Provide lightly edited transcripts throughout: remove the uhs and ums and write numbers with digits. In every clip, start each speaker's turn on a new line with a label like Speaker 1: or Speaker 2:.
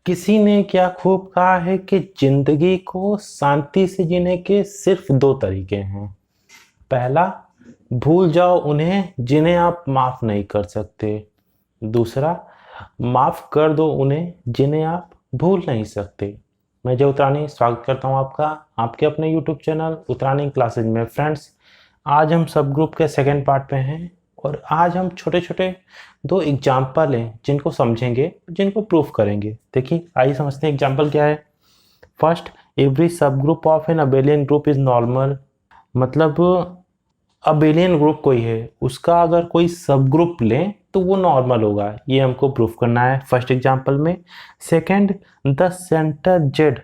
Speaker 1: किसी ने क्या खूब कहा है कि जिंदगी को शांति से जीने के सिर्फ दो तरीके हैं। पहला, भूल जाओ उन्हें जिन्हें आप माफ नहीं कर सकते। दूसरा, माफ कर दो उन्हें जिन्हें आप भूल नहीं सकते। मैं जय उत्तरानी स्वागत करता हूं आपका आपके अपने YouTube चैनल उत्तरानी क्लासेज में। फ्रेंड्स, आज हम सब ग्रुप के सेकेंड पार्ट पे हैं और आज हम छोटे छोटे दो एग्जाम्पल हैं जिनको समझेंगे, जिनको प्रूफ करेंगे। देखिए, आइए समझते हैं एग्जाम्पल क्या है। फर्स्ट, एवरी सब group of an abelian group is normal. मतलब अबेलियन ग्रुप कोई है, उसका अगर कोई सब ग्रुप लें तो वो नॉर्मल होगा। ये हमको प्रूफ करना है फर्स्ट एग्जाम्पल में। Second, the centre Z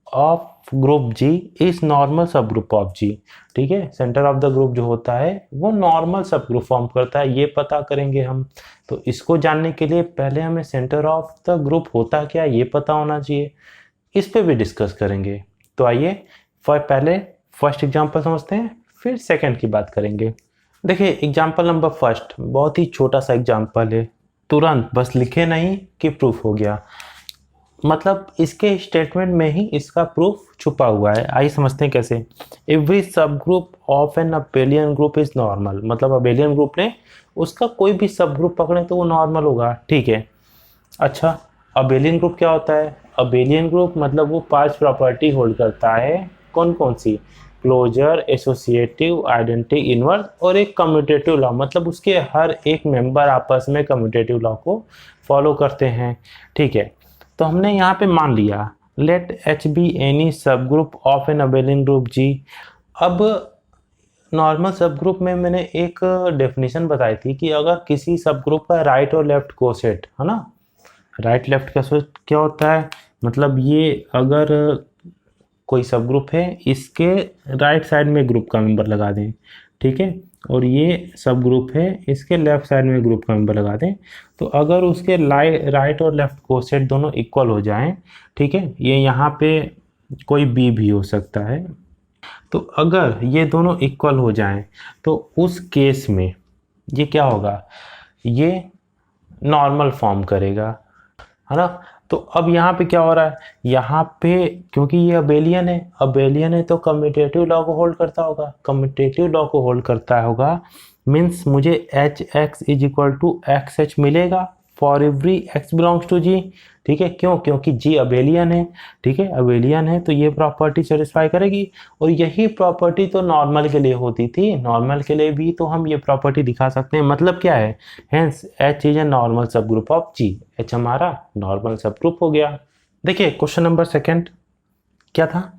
Speaker 1: of group G is normal subgroup of G. ठीक है, सेंटर ऑफ द ग्रुप जो होता है वो नॉर्मल सब ग्रुप फॉर्म करता है, ये पता करेंगे हम। तो इसको जानने के लिए पहले हमें सेंटर ऑफ द ग्रुप होता क्या ये पता होना चाहिए, इस पे भी डिस्कस करेंगे। तो आइए पहले फर्स्ट एग्जांपल समझते हैं, फिर सेकंड की बात करेंगे। देखिए, एग्जांपल नंबर फर्स्ट बहुत ही छोटा सा एग्जांपल है, तुरंत बस लिखे नहीं कि प्रूफ हो गया। मतलब इसके स्टेटमेंट में ही इसका प्रूफ छुपा हुआ है। आइए समझते हैं कैसे। एवरी सब group of an abelian group is normal. मतलब अबेलियन ग्रुप ने उसका कोई भी सब ग्रुप पकड़े तो वो नॉर्मल होगा। ठीक है, अच्छा अबेलियन ग्रुप क्या होता है? अबेलियन ग्रुप मतलब वो 5 प्रॉपर्टी होल्ड करता है। कौन कौन सी? क्लोजर, एसोसिएटिव, आइडेंटिटी, इनवर्स और एक कम्यूटेटिव लॉ। मतलब उसके हर एक मेंबर आपस में कम्यूटेटिव लॉ को फॉलो करते हैं। ठीक है, तो हमने यहाँ पे मान लिया let H be any subgroup of an abelian group G. अब नॉर्मल सब ग्रुप में मैंने एक डेफिनेशन बताई थी कि अगर किसी सब ग्रुप का राइट और लेफ्ट कोसेट है ना, राइट लेफ्ट का सोच क्या होता है? मतलब ये अगर कोई सब ग्रुप है, इसके राइट साइड में ग्रुप का मेंबर लगा दें, ठीक है, और ये सब ग्रुप है, इसके लेफ्ट साइड में ग्रुप का मेंबर लगा दें, तो अगर उसके राइट और लेफ्ट कोसेट दोनों इक्वल हो जाएं, ठीक है, ये यहाँ पे कोई बी भी हो सकता है, तो अगर ये दोनों इक्वल हो जाएं तो उस केस में ये क्या होगा? ये नॉर्मल फॉर्म करेगा, है ना। तो अब यहाँ पे क्या हो रहा है? यहाँ पे क्योंकि ये अबेलियन है तो कम्यूटेटिव लॉ को होल्ड करता होगा। कम्यूटेटिव लॉ को होल्ड करता होगा मीन्स मुझे H X is equal to X H मिलेगा for every X belongs to G. ठीक है, क्यों? क्योंकि जी अबेलियन है। ठीक है, अबेलियन है तो ये प्रॉपर्टी सेटिस्फाई करेगी, और यही प्रॉपर्टी तो नॉर्मल के लिए होती थी। नॉर्मल के लिए भी तो हम ये प्रॉपर्टी दिखा सकते हैं। मतलब क्या है? Hence H is a normal subgroup of G. H हमारा नॉर्मल सब ग्रुप हो गया। देखिए, क्वेश्चन नंबर सेकंड क्या था?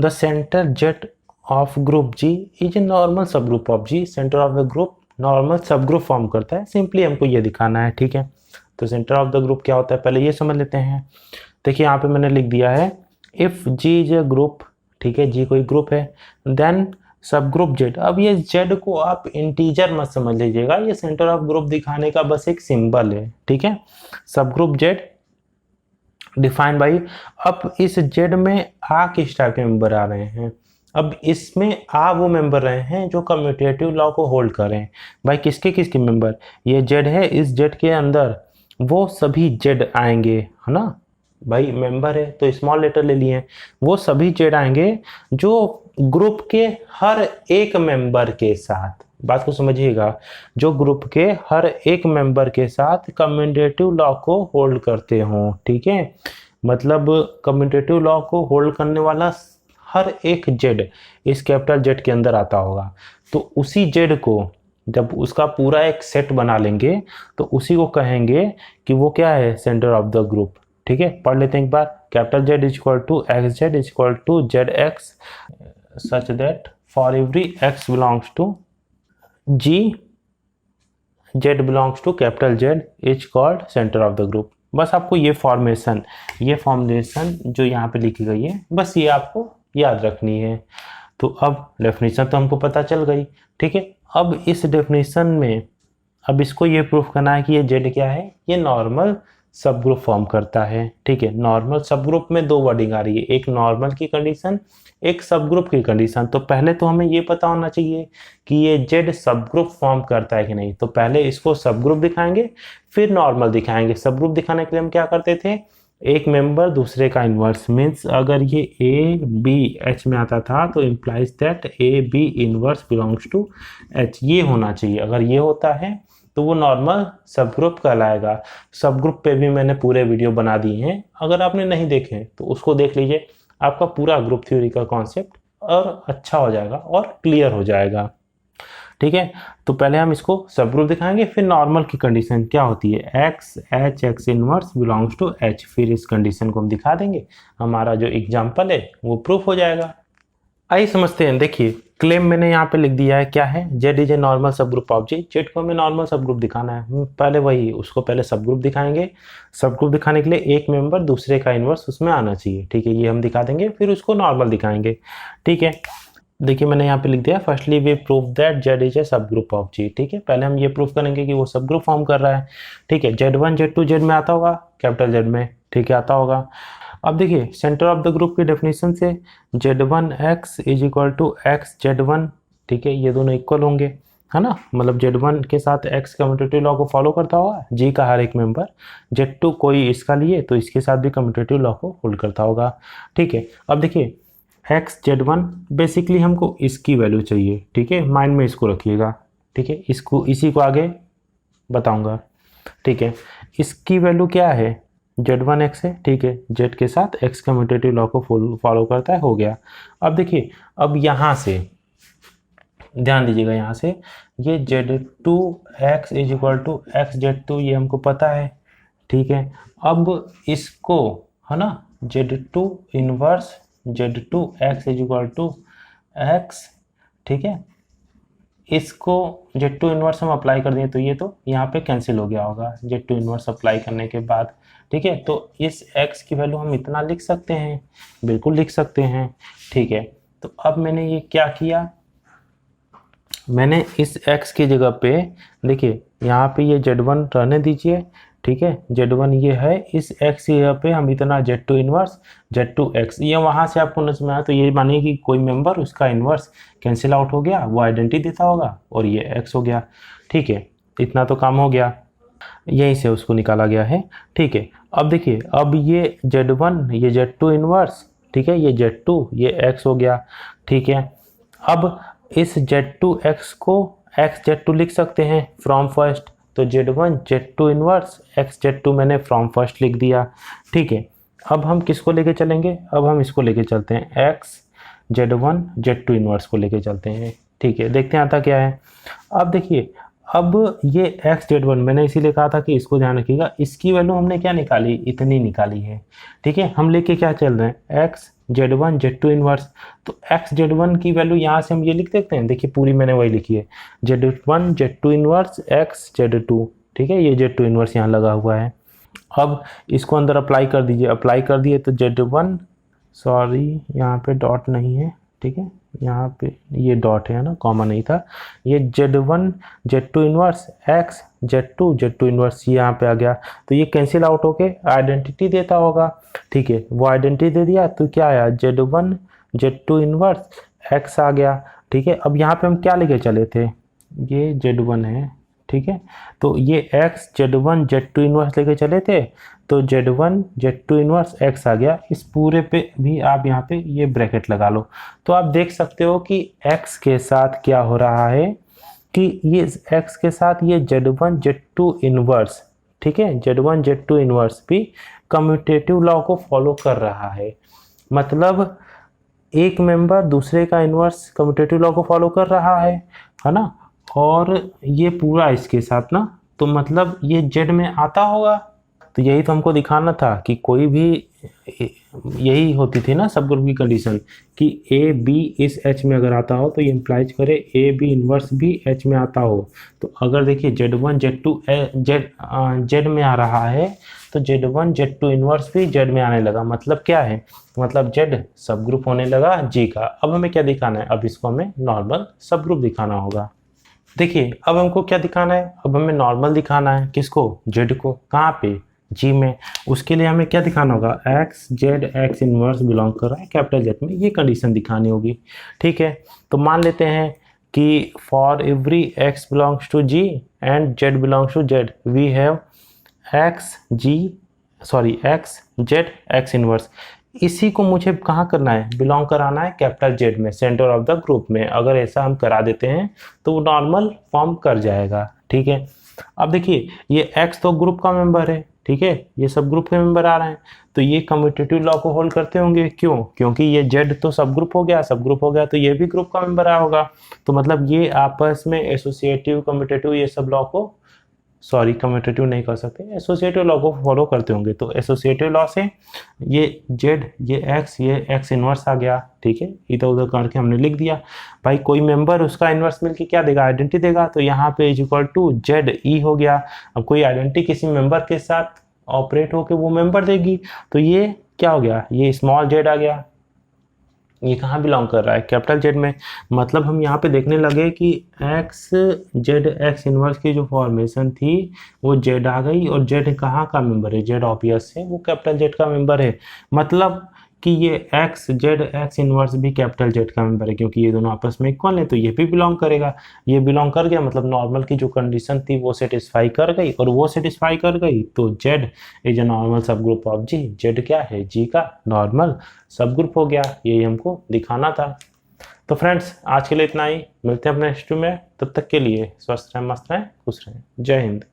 Speaker 1: The centre Z of group G is a normal subgroup of G. Centre of the group normal subgroup form करता है, simply हमको ये दिखाना है। ठीक है, तो सेंटर ऑफ द ग्रुप क्या होता है पहले ये समझ लेते हैं। देखिए, यहाँ पे मैंने लिख दिया है if G is a group. ठीक है, जी कोई ग्रुप है, देन सब ग्रुप जेड। अब ये जेड को आप इंटीजर मत समझ लीजिएगा, ये सेंटर ऑफ ग्रुप दिखाने का बस एक सिंबल है। ठीक है, सब ग्रुप जेड डिफाइन बाई। अब इस जेड में आ किस टाइप के मेंबर आ रहे हैं? अब इसमें आ वो मेंबर रहे हैं जो कम्यूटेटिव लॉ को होल्ड करें। भाई किसके किसके मेंबर? ये जेड है, इस जेड के अंदर वो सभी जेड आएंगे, है ना। भाई मेंबर है तो स्मॉल लेटर ले लिए, वो सभी जेड आएंगे जो ग्रुप के हर एक मेंबर के साथ, बात को समझिएगा, जो ग्रुप के हर एक मेंबर के साथ कम्यूटेटिव लॉ को होल्ड करते हो। ठीक है, मतलब कम्यूटेटिव लॉ को होल्ड करने वाला हर एक जेड इस कैपिटल जेड के अंदर आता होगा। तो उसी जेड को जब उसका पूरा एक सेट बना लेंगे तो उसी को कहेंगे कि वो क्या है? Centre of the group. ठीक है, पढ़ लेते हैं एक बार। Capital Z is equal to X Z is equal to Z X such that for every X belongs to G Z belongs to capital Z is called centre of the group. बस आपको ये formation जो यहाँ पे लिखी गई है, बस ये आपको याद रखनी है। तो अब डेफिनेशन तो हमको पता चल गई। ठीक है, अब इस डेफिनेशन में अब इसको ये प्रूफ करना है कि ये जेड क्या है? ये नॉर्मल सब ग्रुप फॉर्म करता है। ठीक है, नॉर्मल सब ग्रुप में दो वर्डिंग आ रही है, एक नॉर्मल की कंडीशन, एक सब ग्रुप की कंडीशन। तो पहले तो हमें ये पता होना चाहिए कि ये जेड सब ग्रुप फॉर्म करता है कि नहीं। तो पहले इसको सब ग्रुप दिखाएंगे, फिर नॉर्मल दिखाएंगे। सब ग्रुप दिखाने के लिए हम क्या करते थे? एक मेंबर दूसरे का इन्वर्स मीन्स अगर ये ए बी एच में आता था तो implies that A B inverse belongs to H, ये होना चाहिए। अगर ये होता है तो वो नॉर्मल सब ग्रुप कहलाएगा। सब ग्रुप पे भी मैंने पूरे वीडियो बना दिए हैं, अगर आपने नहीं देखे तो उसको देख लीजिए, आपका पूरा ग्रुप थ्योरी का कॉन्सेप्ट और अच्छा हो जाएगा और क्लियर हो जाएगा। ठीक है, तो पहले हम इसको सब ग्रुप दिखाएंगे, फिर नॉर्मल की कंडीशन क्या होती है, x h x inverse belongs to H, फिर इस कंडीशन को हम दिखा देंगे, हमारा जो एग्जाम्पल है वो प्रूफ हो जाएगा। आइए समझते हैं। देखिए क्लेम मैंने यहाँ पे लिख दिया है, क्या है, Z is a normal subgroup of ji. Z को हमें नॉर्मल सब ग्रुप दिखाना है, पहले वही उसको पहले सब ग्रुप दिखाएंगे। सब ग्रुप दिखाने के लिए एक मेंबर दूसरे का इनवर्स उसमें आना चाहिए। ठीक है, ये हम दिखा देंगे, फिर उसको नॉर्मल दिखाएंगे। ठीक है, देखिए मैंने यहाँ पे लिख दिया, firstly we prove that Z is a subgroup of G. ठीक है, पहले हम ये प्रूफ करेंगे कि वो सब ग्रुप फॉर्म कर रहा है। ठीक है, Z one Z two Z में आता होगा, कैपिटल जेड में, ठीक है, आता होगा। अब देखिए सेंटर ऑफ द ग्रुप की डेफिनेशन से Z1 x is equal to x Z1, ठीक है, ये दोनों इक्वल होंगे, है ना, मतलब Z1 के साथ x कम्यूटेटिव लॉ को फॉलो करता होगा जी का हर एक मेंबर, Z2 कोई इसका लिए तो इसके साथ भी कम्यूटेटिव लॉ को होल्ड करता होगा। ठीक है, अब देखिए x Z1 बेसिकली हमको इसकी वैल्यू चाहिए। ठीक है, माइंड में इसको रखिएगा। ठीक है, इसको इसी को आगे बताऊंगा। ठीक है, इसकी वैल्यू क्या है, Z1 x है। ठीक है, Z के साथ x कम्यूटेटिव लॉ को फॉलो करता है, हो गया। अब देखिए, अब यहाँ से ध्यान दीजिएगा, यहाँ से ये Z2 x is equal to x Z2 ये हमको पता है। ठीक है, अब इसको, है ना, Z2 inverse Z2 x is equal to x, ठीक है, इसको Z2 इनवर्स हम अप्लाई कर दें तो ये तो यहाँ पे कैंसिल हो गया होगा Z2 इनवर्स अप्लाई करने के बाद। ठीक है, तो इस x की वैल्यू हम इतना लिख सकते हैं, बिल्कुल लिख सकते हैं। ठीक है, तो अब मैंने ये क्या किया, मैंने इस x की जगह पे, देखिए यहाँ पे ये Z1 रहने दीजिए। ठीक है, Z1 ये है, इस x की जगह पे हम इतना Z2 इनवर्स Z2x, ये वहाँ से आपको नजर में आया तो ये मानिए कि कोई मेंबर उसका इनवर्स कैंसिल आउट हो गया, वो आइडेंटिटी देता होगा और ये x हो गया। ठीक है, इतना तो काम हो गया, यहीं से उसको निकाला गया है। ठीक है, अब देखिए, अब ये Z1 ये Z2 इनवर्स, ठीक है, ये Z2 ये x हो गया। ठीक है, अब इस Z2x को x Z2 लिख सकते हैं फ्रॉम फर्स्ट, तो Z1 Z2 inverse x Z2 मैंने फ्रॉम फर्स्ट लिख दिया। ठीक है, अब हम किसको लेके चलेंगे, अब हम इसको लेके चलते हैं, x Z1 Z2 इनवर्स को लेके चलते हैं। ठीक है, देखते हैं आता क्या है। अब देखिए, अब ये x Z1 मैंने इसीलिए कहा था कि इसको ध्यान रखिएगा, इसकी वैल्यू हमने क्या निकाली, इतनी निकाली है। ठीक है, हम लेके क्या चल रहे हैं, x Z1 Z2 इनवर्स, तो x Z1 की वैल्यू यहाँ से हम ये लिख देते हैं, देखिए पूरी मैंने वही लिखी है, Z1 Z2 inverse x Z2। ठीक है, ये Z2 इनवर्स यहाँ लगा हुआ है। अब इसको अंदर अप्लाई कर दीजिए, अप्लाई कर दिए तो Z1, सॉरी यहाँ पे डॉट नहीं है, ठीक है, यहाँ पे ये डॉट है ना, कॉमा नहीं था, ये Z1 Z2 inverse x Z2 inverse यहाँ पे आ गया, तो ये कैंसिल आउट होके आइडेंटिटी देता होगा। ठीक है, वो आइडेंटिटी दे दिया तो क्या आया, Z1 Z2 इनवर्स x आ गया। ठीक है, अब यहाँ पे हम क्या लेके चले थे, ये Z1 है। ठीक है, तो ये x Z1 Z2 इनवर्स लेके चले थे, तो Z1 Z2 इनवर्स x आ गया। इस पूरे पे भी आप यहाँ पे ये ब्रैकेट लगा लो, तो आप देख सकते हो कि x के साथ क्या हो रहा है, कि ये x के साथ ये Z1 Z2 इनवर्स, ठीक है, Z1 Z2 इनवर्स भी कम्यूटेटिव लॉ को फॉलो कर रहा है। मतलब एक मेंबर दूसरे का इनवर्स कम्यूटेटिव लॉ को फॉलो कर रहा है ना, और ये पूरा इसके साथ ना, तो मतलब ये Z में आता होगा। तो यही तो हमको दिखाना था कि कोई भी, यही होती थी ना सब ग्रुप की कंडीशन, कि ए बी इस H में अगर आता हो तो ये इम्प्लाइज करे ए बी इनवर्स भी H में आता हो। तो अगर देखिए Z1 Z2 Z में आ रहा है, तो Z1 Z2 इनवर्स भी Z में आने लगा, मतलब क्या है, मतलब Z सब ग्रुप होने लगा G का। अब हमें क्या दिखाना है, अब इसको हमें नॉर्मल सब ग्रुप दिखाना होगा। देखिए अब हमको क्या दिखाना है, अब हमें नॉर्मल दिखाना है, किसको, Z को, कहाँ पे, G में। उसके लिए हमें क्या दिखाना होगा, x Z x inverse belong कर रहा है कैपिटल Z में, ये कंडीशन दिखानी होगी। ठीक है, तो मान लेते हैं कि for every x belongs to G and Z belongs to Z we have x G sorry x Z x inverse, इसी को मुझे कहाँ करना है, बिलोंग कराना है कैपिटल जेड में, सेंटर ऑफ द ग्रुप में। अगर ऐसा हम करा देते हैं तो वो नॉर्मल फॉर्म कर जाएगा, ठीक है। अब देखिए ये एक्स तो ग्रुप का मेंबर है, ठीक है, ये सब ग्रुप के मेंबर आ रहे हैं, तो ये कम्यूटेटिव लॉ को होल्ड करते होंगे, क्यों, क्योंकि ये जेड तो सब ग्रुप हो गया, सब ग्रुप हो गया तो ये भी ग्रुप का मेंबर आया होगा, तो मतलब ये आपस में एसोसिएटिव कम्यूटेटिव ये सब लॉ को, सॉरी कम्यूटेटिव नहीं कर सकते, एसोसिएटिव लॉ को फॉलो करते होंगे। तो एसोसिएटिव लॉ से ये जेड ये एक्स इनवर्स आ गया, ठीक है, इधर उधर करके हमने लिख दिया। भाई कोई मेंबर उसका इनवर्स मिलके क्या देगा, आइडेंटिटी देगा, तो यहाँ पे इज इक्वल टू जेड ई हो गया। अब कोई आइडेंटिटी किसी मेंबर के साथ ऑपरेट होके वो मेंबर देगी, तो ये क्या हो गया, ये स्मॉल जेड आ गया, ये कहाँ बिलोंग कर रहा है, कैपिटल जेड में। मतलब हम यहाँ पे देखने लगे कि एक्स जेड एक्स इनवर्स की जो फॉर्मेशन थी वो जेड आ गई, और जेड कहाँ का मेंबर है, जेड ऑब्वियस है वो कैपिटल जेड का मेंबर है। मतलब कि ये एक्स जेड एक्स इनवर्स भी कैपिटल जेड का मेंबर है, क्योंकि ये दोनों आपस में इक्वल है, तो ये भी बिलोंग करेगा। ये बिलोंग कर गया मतलब नॉर्मल की जो कंडीशन थी वो सेटिस्फाई कर गई, और वो सेटिस्फाई कर गई तो Z is a normal subgroup of ji. Z क्या है, जी का नॉर्मल सब ग्रुप हो गया, यही हमको दिखाना था। तो फ्रेंड्स आज के लिए इतना ही, मिलते हैं अपने नेक्स्ट में, तब तक के लिए स्वस्थ रहें, मस्त रहें, खुश रहें, जय हिंद।